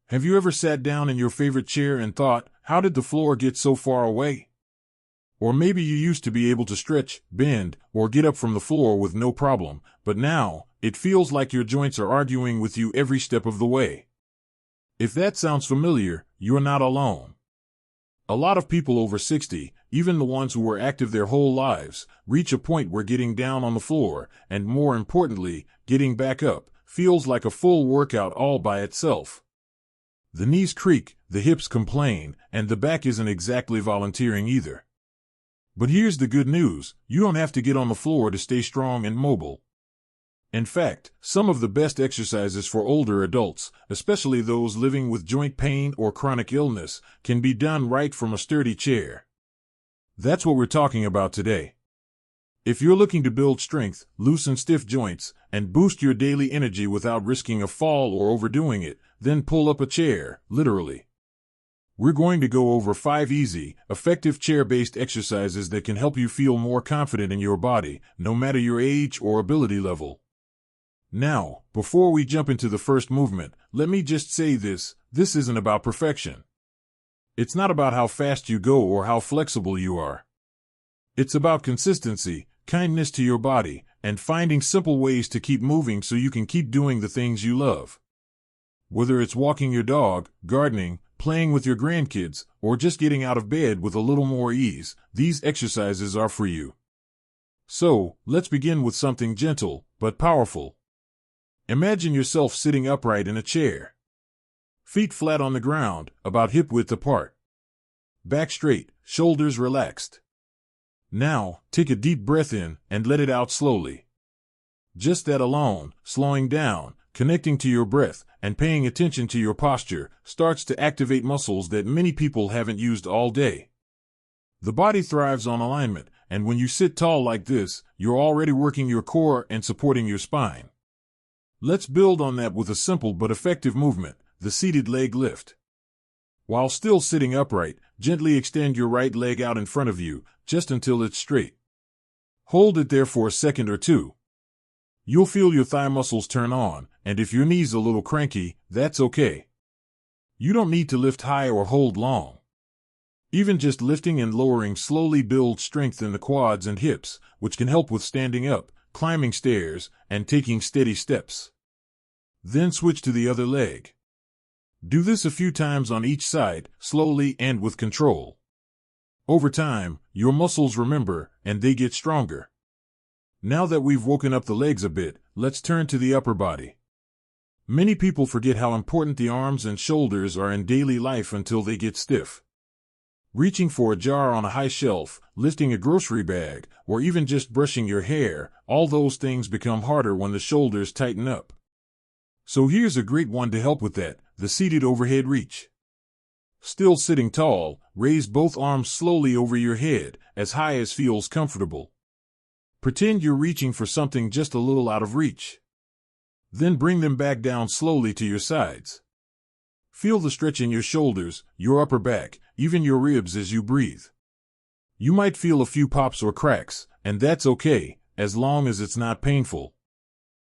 Have you ever sat down in your favorite chair and thought, how did the floor get so far away? Or maybe you used to be able to stretch, bend, or get up from the floor with no problem, but now, it feels like your joints are arguing with you every step of the way. If that sounds familiar, you're not alone. A lot of people over 60, even the ones who were active their whole lives, reach a point where getting down on the floor, and more importantly, getting back up, feels like a full workout all by itself. The knees creak, the hips complain, and the back isn't exactly volunteering either. But here's the good news, you don't have to get on the floor to stay strong and mobile. In fact, some of the best exercises for older adults, especially those living with joint pain or chronic illness, can be done right from a sturdy chair. That's what we're talking about today. If you're looking to build strength, loosen stiff joints, and boost your daily energy without risking a fall or overdoing it, then pull up a chair, literally. We're going to go over 5 easy, effective chair-based exercises that can help you feel more confident in your body, no matter your age or ability level. Now, before we jump into the first movement, let me just say this isn't about perfection. It's not about how fast you go or how flexible you are. It's about consistency, kindness to your body, and finding simple ways to keep moving so you can keep doing the things you love. Whether it's walking your dog, gardening, playing with your grandkids, or just getting out of bed with a little more ease, these exercises are for you. So, let's begin with something gentle, but powerful. Imagine yourself sitting upright in a chair. Feet flat on the ground, about hip-width apart. Back straight, shoulders relaxed. Now, take a deep breath in and let it out slowly. Just that alone, slowing down, connecting to your breath, and paying attention to your posture, starts to activate muscles that many people haven't used all day. The body thrives on alignment, and when you sit tall like this, you're already working your core and supporting your spine. Let's build on that with a simple but effective movement, the seated leg lift. While still sitting upright, gently extend your right leg out in front of you, just until it's straight. Hold it there for a second or two. You'll feel your thigh muscles turn on, and if your knee's a little cranky, that's okay. You don't need to lift high or hold long. Even just lifting and lowering slowly builds strength in the quads and hips, which can help with standing up, climbing stairs, and taking steady steps. Then switch to the other leg. Do this a few times on each side, slowly and with control. Over time, your muscles remember, and they get stronger. Now that we've woken up the legs a bit, let's turn to the upper body. Many people forget how important the arms and shoulders are in daily life until they get stiff. Reaching for a jar on a high shelf, lifting a grocery bag, or even just brushing your hair, all those things become harder when the shoulders tighten up. So here's a great one to help with that, the seated overhead reach. Still sitting tall, raise both arms slowly over your head, as high as feels comfortable. Pretend you're reaching for something just a little out of reach. Then bring them back down slowly to your sides. Feel the stretch in your shoulders, your upper back, even your ribs as you breathe. You might feel a few pops or cracks, and that's okay, as long as it's not painful.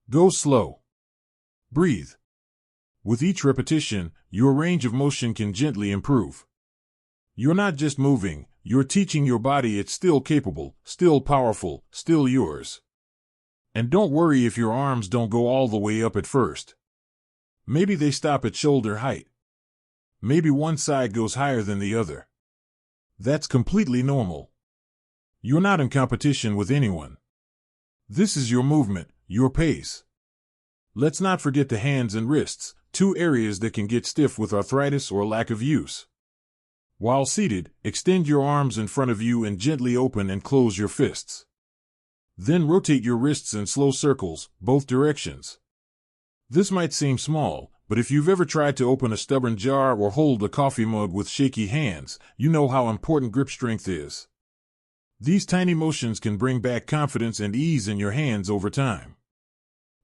Go slow. Breathe. With each repetition, your range of motion can gently improve. You're not just moving, you're teaching your body it's still capable, still powerful, still yours. And don't worry if your arms don't go all the way up at first. Maybe they stop at shoulder height. Maybe one side goes higher than the other. That's completely normal. You're not in competition with anyone. This is your movement, your pace. Let's not forget the hands and wrists, 2 areas that can get stiff with arthritis or lack of use. While seated, extend your arms in front of you and gently open and close your fists. Then rotate your wrists in slow circles, both directions. This might seem small, but if you've ever tried to open a stubborn jar or hold a coffee mug with shaky hands, you know how important grip strength is. These tiny motions can bring back confidence and ease in your hands over time.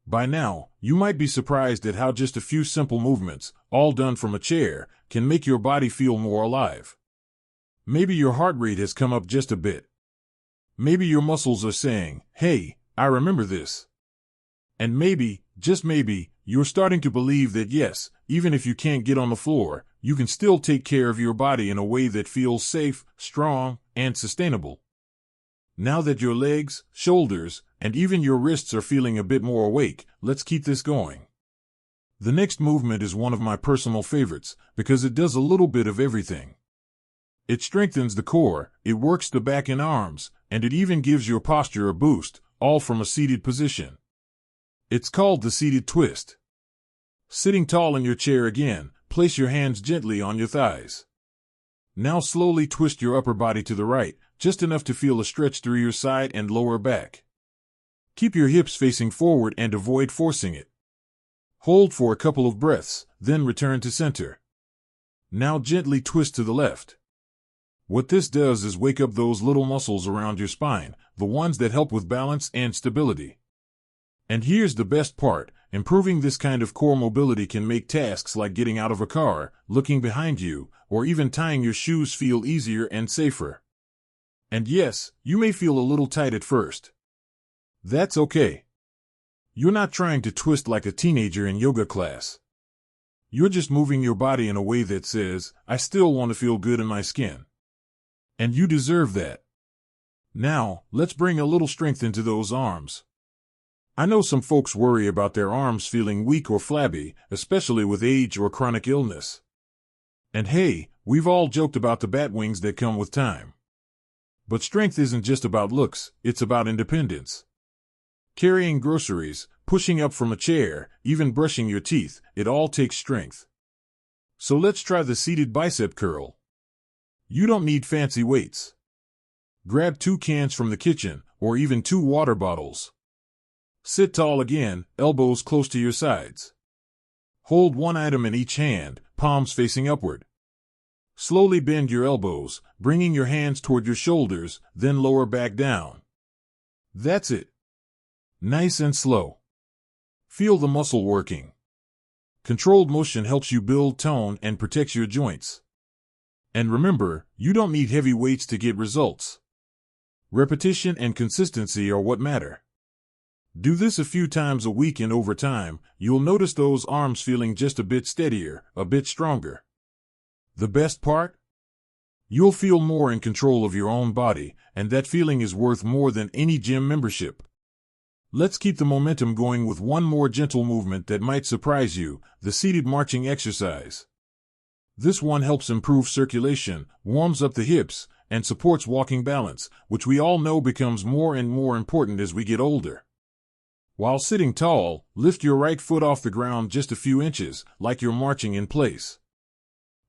By now, you might be surprised at how just a few simple movements, all done from a chair, can make your body feel more alive. Maybe your heart rate has come up just a bit. Maybe your muscles are saying, "Hey, I remember this." And maybe, just maybe, you're starting to believe that yes, even if you can't get on the floor, you can still take care of your body in a way that feels safe, strong, and sustainable. Now that your legs, shoulders, and even your wrists are feeling a bit more awake, let's keep this going. The next movement is one of my personal favorites because it does a little bit of everything. It strengthens the core, it works the back and arms, and it even gives your posture a boost, all from a seated position. It's called the seated twist. Sitting tall in your chair again, place your hands gently on your thighs. Now slowly twist your upper body to the right, just enough to feel a stretch through your side and lower back. Keep your hips facing forward and avoid forcing it. Hold for a couple of breaths, then return to center. Now gently twist to the left. What this does is wake up those little muscles around your spine, the ones that help with balance and stability. And here's the best part, improving this kind of core mobility can make tasks like getting out of a car, looking behind you, or even tying your shoes feel easier and safer. And yes, you may feel a little tight at first. That's okay. You're not trying to twist like a teenager in yoga class. You're just moving your body in a way that says, I still want to feel good in my skin. And you deserve that. Now, let's bring a little strength into those arms. I know some folks worry about their arms feeling weak or flabby, especially with age or chronic illness. And hey, we've all joked about the bat wings that come with time. But strength isn't just about looks, it's about independence. Carrying groceries, pushing up from a chair, even brushing your teeth, it all takes strength. So let's try the seated bicep curl. You don't need fancy weights. Grab 2 cans from the kitchen, or even 2 water bottles. Sit tall again, elbows close to your sides. Hold one item in each hand, palms facing upward. Slowly bend your elbows, bringing your hands toward your shoulders, then lower back down. That's it. Nice and slow. Feel the muscle working. Controlled motion helps you build tone and protects your joints. And remember, you don't need heavy weights to get results. Repetition and consistency are what matter. Do this a few times a week and over time, you'll notice those arms feeling just a bit steadier, a bit stronger. The best part? You'll feel more in control of your own body, and that feeling is worth more than any gym membership. Let's keep the momentum going with one more gentle movement that might surprise you, the seated marching exercise. This one helps improve circulation, warms up the hips, and supports walking balance, which we all know becomes more and more important as we get older. While sitting tall, lift your right foot off the ground just a few inches, like you're marching in place.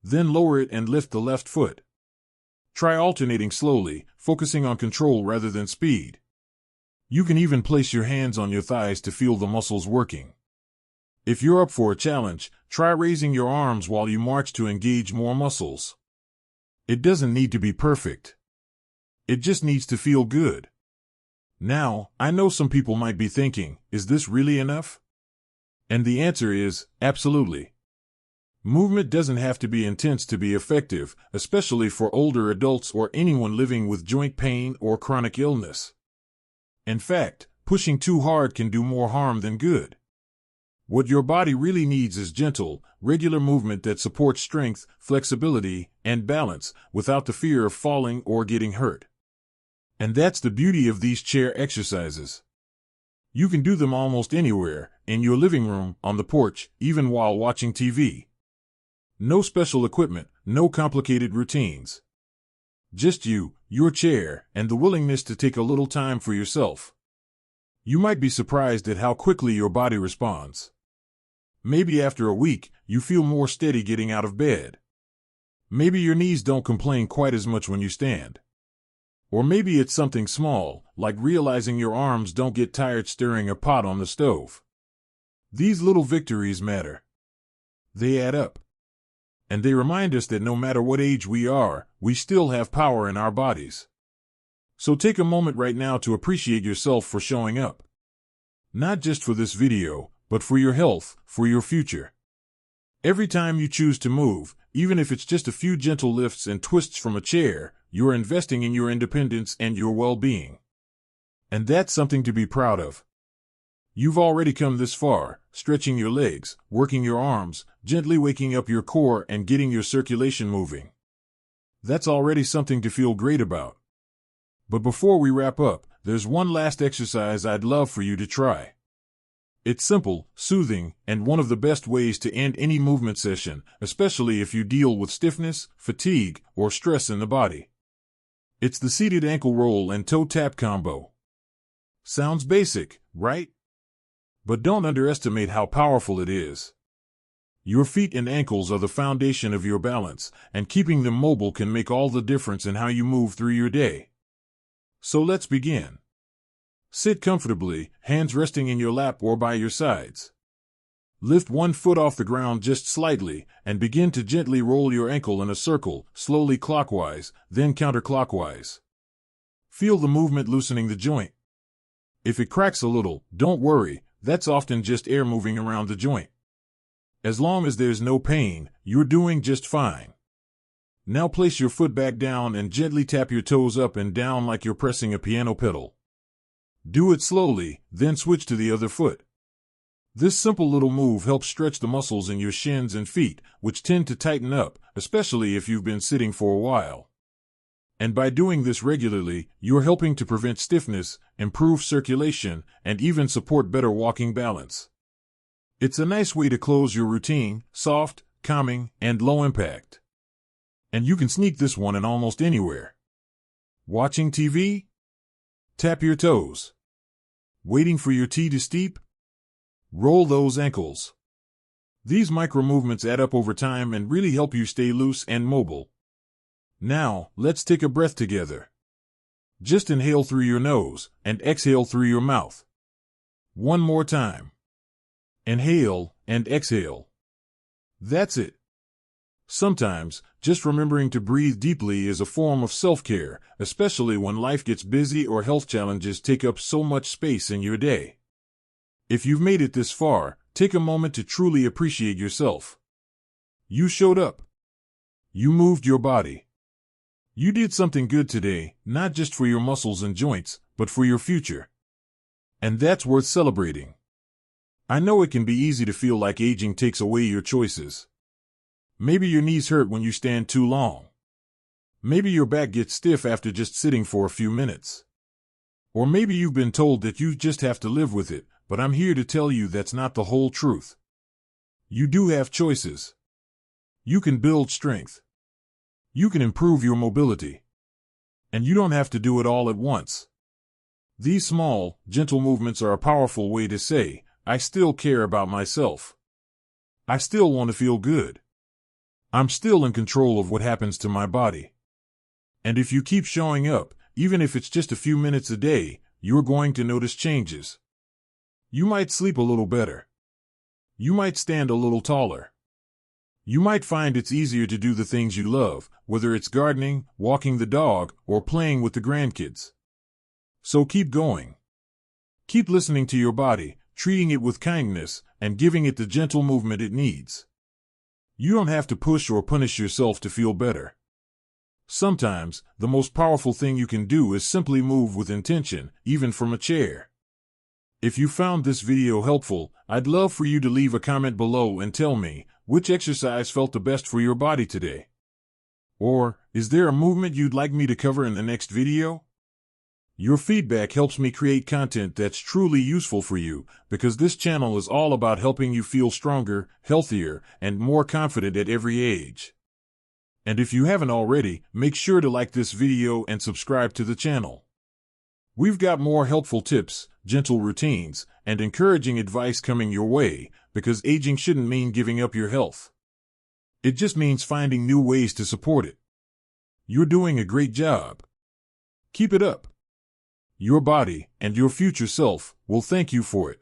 Then lower it and lift the left foot. Try alternating slowly, focusing on control rather than speed. You can even place your hands on your thighs to feel the muscles working. If you're up for a challenge, try raising your arms while you march to engage more muscles. It doesn't need to be perfect. It just needs to feel good. Now, I know some people might be thinking, is this really enough? And the answer is, absolutely. Movement doesn't have to be intense to be effective, especially for older adults or anyone living with joint pain or chronic illness. In fact, pushing too hard can do more harm than good. What your body really needs is gentle, regular movement that supports strength, flexibility, and balance without the fear of falling or getting hurt. And that's the beauty of these chair exercises. You can do them almost anywhere, in your living room, on the porch, even while watching TV. No special equipment, no complicated routines. Just you, your chair, and the willingness to take a little time for yourself. You might be surprised at how quickly your body responds. Maybe after a week, you feel more steady getting out of bed. Maybe your knees don't complain quite as much when you stand. Or maybe it's something small, like realizing your arms don't get tired stirring a pot on the stove. These little victories matter. They add up. And they remind us that no matter what age we are, we still have power in our bodies. So take a moment right now to appreciate yourself for showing up. Not just for this video, but for your health, for your future. Every time you choose to move, even if it's just a few gentle lifts and twists from a chair, you're investing in your independence and your well-being. And that's something to be proud of. You've already come this far, stretching your legs, working your arms, gently waking up your core and getting your circulation moving. That's already something to feel great about. But before we wrap up, there's one last exercise I'd love for you to try. It's simple, soothing, and one of the best ways to end any movement session, especially if you deal with stiffness, fatigue, or stress in the body. It's the seated ankle roll and toe tap combo. Sounds basic, right? But don't underestimate how powerful it is. Your feet and ankles are the foundation of your balance, and keeping them mobile can make all the difference in how you move through your day. So let's begin. Sit comfortably, hands resting in your lap or by your sides. Lift one foot off the ground just slightly, and begin to gently roll your ankle in a circle, slowly clockwise, then counterclockwise. Feel the movement loosening the joint. If it cracks a little, don't worry, that's often just air moving around the joint. As long as there's no pain, you're doing just fine. Now place your foot back down and gently tap your toes up and down like you're pressing a piano pedal. Do it slowly, then switch to the other foot. This simple little move helps stretch the muscles in your shins and feet, which tend to tighten up, especially if you've been sitting for a while. And by doing this regularly, you're helping to prevent stiffness, improve circulation, and even support better walking balance. It's a nice way to close your routine, soft, calming, and low impact. And you can sneak this one in almost anywhere. Watching TV? Tap your toes. Waiting for your tea to steep? Roll those ankles. These micro movements add up over time and really help you stay loose and mobile. Now, let's take a breath together. Just inhale through your nose and exhale through your mouth. One more time. Inhale and exhale. That's it. Sometimes, just remembering to breathe deeply is a form of self-care, especially when life gets busy or health challenges take up so much space in your day. If you've made it this far, take a moment to truly appreciate yourself. You showed up. You moved your body. You did something good today, not just for your muscles and joints, but for your future. And that's worth celebrating. I know it can be easy to feel like aging takes away your choices. Maybe your knees hurt when you stand too long. Maybe your back gets stiff after just sitting for a few minutes. Or maybe you've been told that you just have to live with it, but I'm here to tell you that's not the whole truth. You do have choices. You can build strength. You can improve your mobility. And you don't have to do it all at once. These small, gentle movements are a powerful way to say, I still care about myself. I still want to feel good. I'm still in control of what happens to my body. And if you keep showing up, even if it's just a few minutes a day, you're going to notice changes. You might sleep a little better. You might stand a little taller. You might find it's easier to do the things you love, whether it's gardening, walking the dog, or playing with the grandkids. So keep going. Keep listening to your body, treating it with kindness, and giving it the gentle movement it needs. You don't have to push or punish yourself to feel better. Sometimes, the most powerful thing you can do is simply move with intention, even from a chair. If you found this video helpful, I'd love for you to leave a comment below and tell me which exercise felt the best for your body today. Or, is there a movement you'd like me to cover in the next video? Your feedback helps me create content that's truly useful for you, because this channel is all about helping you feel stronger, healthier, and more confident at every age. And if you haven't already, make sure to like this video and subscribe to the channel. We've got more helpful tips, gentle routines, and encouraging advice coming your way, because aging shouldn't mean giving up your health. It just means finding new ways to support it. You're doing a great job. Keep it up. Your body and your future self will thank you for it.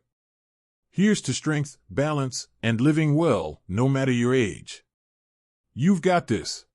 Here's to strength, balance, and living well, no matter your age. You've got this.